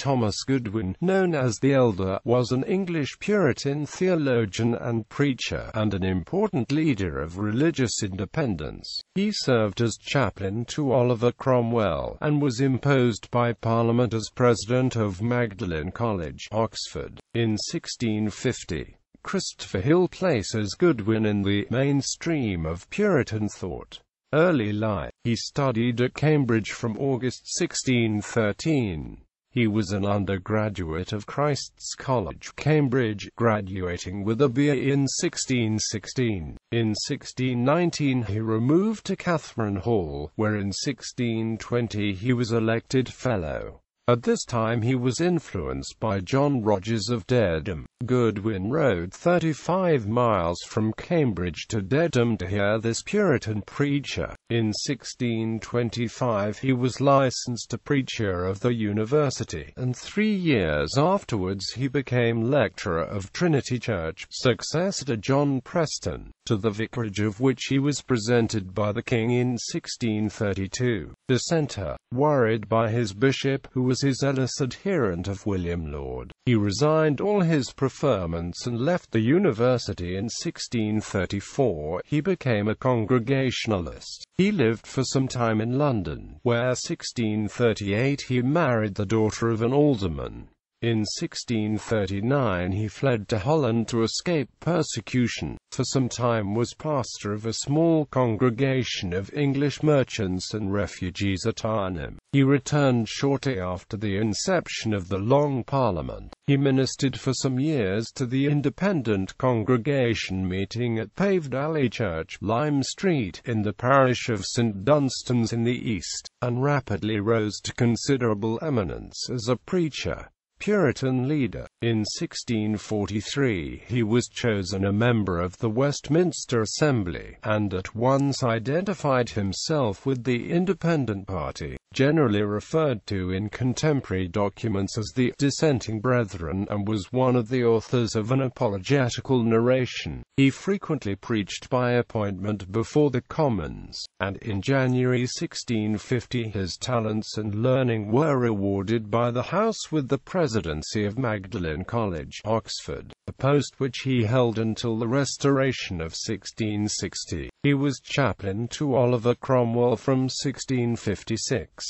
Thomas Goodwin, known as the Elder, was an English Puritan theologian and preacher, and an important leader of religious independence. He served as chaplain to Oliver Cromwell, and was imposed by Parliament as President of Magdalen College, Oxford, in 1650. Christopher Hill places Goodwin in the mainstream of Puritan thought. Early life. He studied at Cambridge from August 1613. He was an undergraduate of Christ's College, Cambridge, graduating with a BA in 1616. In 1619 he removed to Catherine Hall, where in 1620 he was elected Fellow. At this time he was influenced by John Rogers of Dedham. Goodwin rode 35 miles from Cambridge to Dedham to hear this Puritan preacher. In 1625 he was licensed a preacher of the university, and 3 years afterwards he became lecturer of Trinity Church, successor to John Preston, to the vicarage of which he was presented by the king in 1632. Dissenter. Worried by his bishop, who was his zealous adherent of William Laud, he resigned all his preferments and left the university in 1634. He became a Congregationalist. He lived for some time in London, where 1638 he married the daughter of an alderman. In 1639 he fled to Holland to escape persecution. For some time was pastor of a small congregation of English merchants and refugees at Arnhem. He returned shortly after the inception of the Long Parliament. He ministered for some years to the Independent congregation meeting at Paved Alley Church, Lime Street, in the parish of St Dunstan's in the east, and rapidly rose to considerable eminence as a preacher. Puritan leader. In 1643 he was chosen a member of the Westminster Assembly, and at once identified himself with the Independent Party, generally referred to in contemporary documents as the Dissenting Brethren, and was one of the authors of an apologetical narration. He frequently preached by appointment before the Commons, and in January 1650 his talents and learning were rewarded by the House with the Presidency of Magdalen College, Oxford, a post which he held until the Restoration of 1660. He was chaplain to Oliver Cromwell from 1656.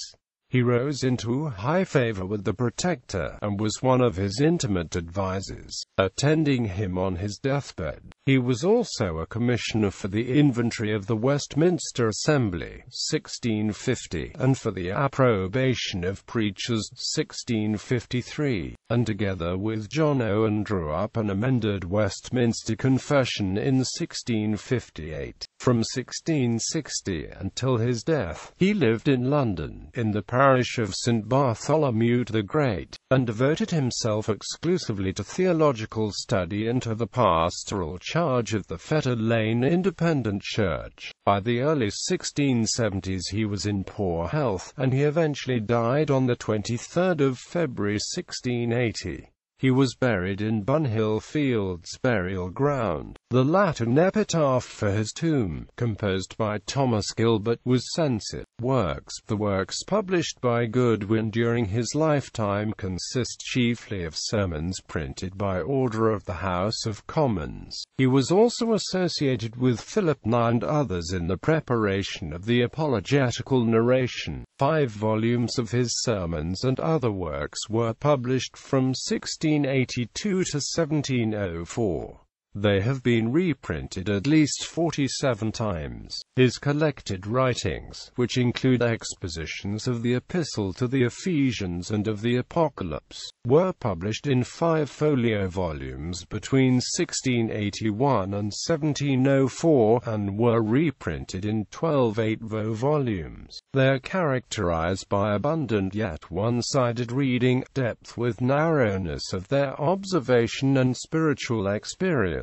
He rose into high favor with the Protector, and was one of his intimate advisers, attending him on his deathbed. He was also a commissioner for the inventory of the Westminster Assembly, 1650, and for the approbation of preachers, 1653, and together with John Owen drew up an amended Westminster Confession in 1658. From 1660 until his death, he lived in London, in the parish of St Bartholomew the Great, and devoted himself exclusively to theological study and to the pastoral charge of the Fetter Lane Independent Church. By the early 1670s he was in poor health, and he eventually died on the 23rd of February 1680. He was buried in Bunhill Fields burial ground. The Latin epitaph for his tomb, composed by Thomas Gilbert, was censored. The works published by Goodwin during his lifetime consist chiefly of sermons printed by order of the House of Commons. He was also associated with Philip Nye and others in the preparation of the apologetical narration. 5 volumes of his sermons and other works were published from 1682 to 1704. They have been reprinted at least 47 times. His collected writings, which include expositions of the Epistle to the Ephesians and of the Apocalypse, were published in 5 folio volumes between 1681 and 1704, and were reprinted in 12 8vo volumes. They are characterized by abundant yet one-sided reading, depth with narrowness of their observation and spiritual experience.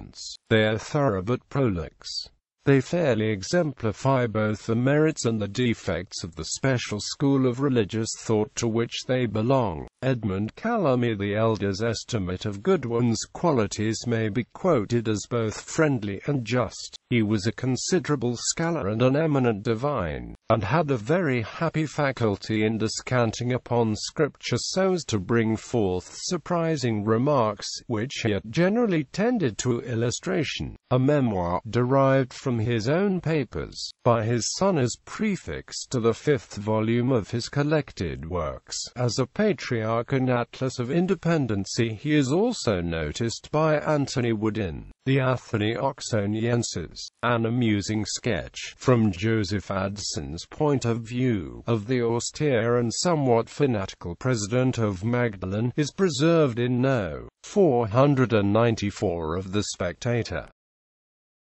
They are thorough but prolix. They fairly exemplify both the merits and the defects of the special school of religious thought to which they belong. Edmund Calamy the Elder's estimate of Goodwin's qualities may be quoted as both friendly and just. He was a considerable scholar and an eminent divine, and had a very happy faculty in descanting upon Scripture so as to bring forth surprising remarks, which yet generally tended to illustration. A memoir, derived from his own papers, by his son as prefix to the 5th volume of his collected works, as a patriarch and atlas of Independents.He is also noticed by Anthony Wood in the ISNI Oxonienses, an amusing sketch, from Joseph Adson's point of view, of the austere and somewhat fanatical President of Magdalen, is preserved in No. 494 of The Spectator.